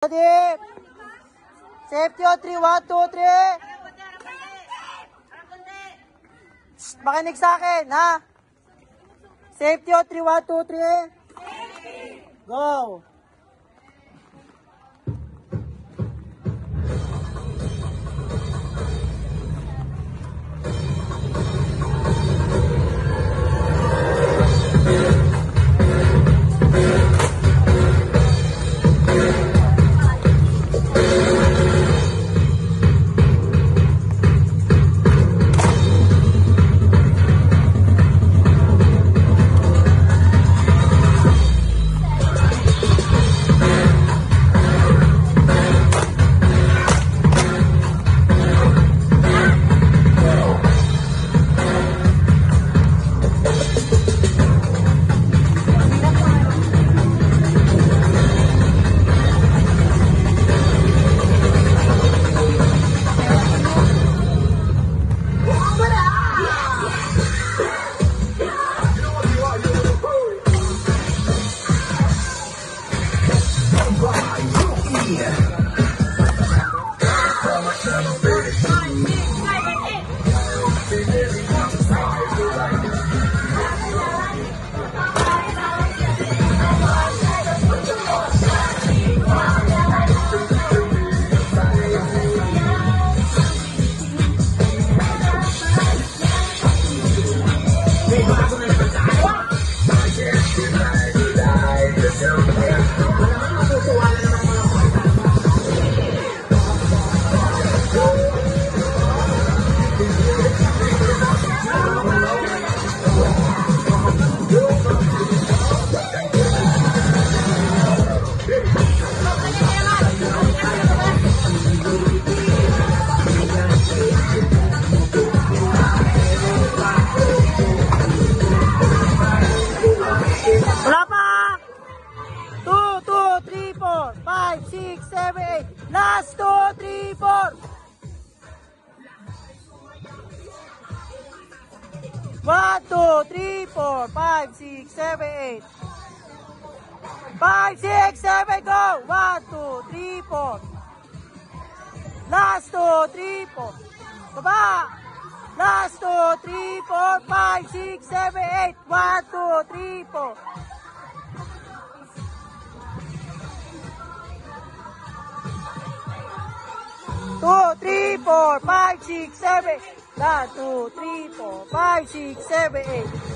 Ready? Safety on 3, 1, 2, 3. Makinig sa akin, ha? Safety on 3, 1, 2, 3. Go! Wala pa! 2, 2, 3, 4, 5, 6, 7, 8. Last 2, 3, 4. 1, 2, 3, 4, 5, 6, 7, 8. 5, 6, 7, go! 1, 2, 3, 4. Last 2, 3, 4. Baba! Last 2, 3, 4, 5, 6, 7, 8. 1, 2, 3, 4. 2, 3, 4, 5, 6, 7. 1, 2, 3, 4, 5, 6, 7, 8.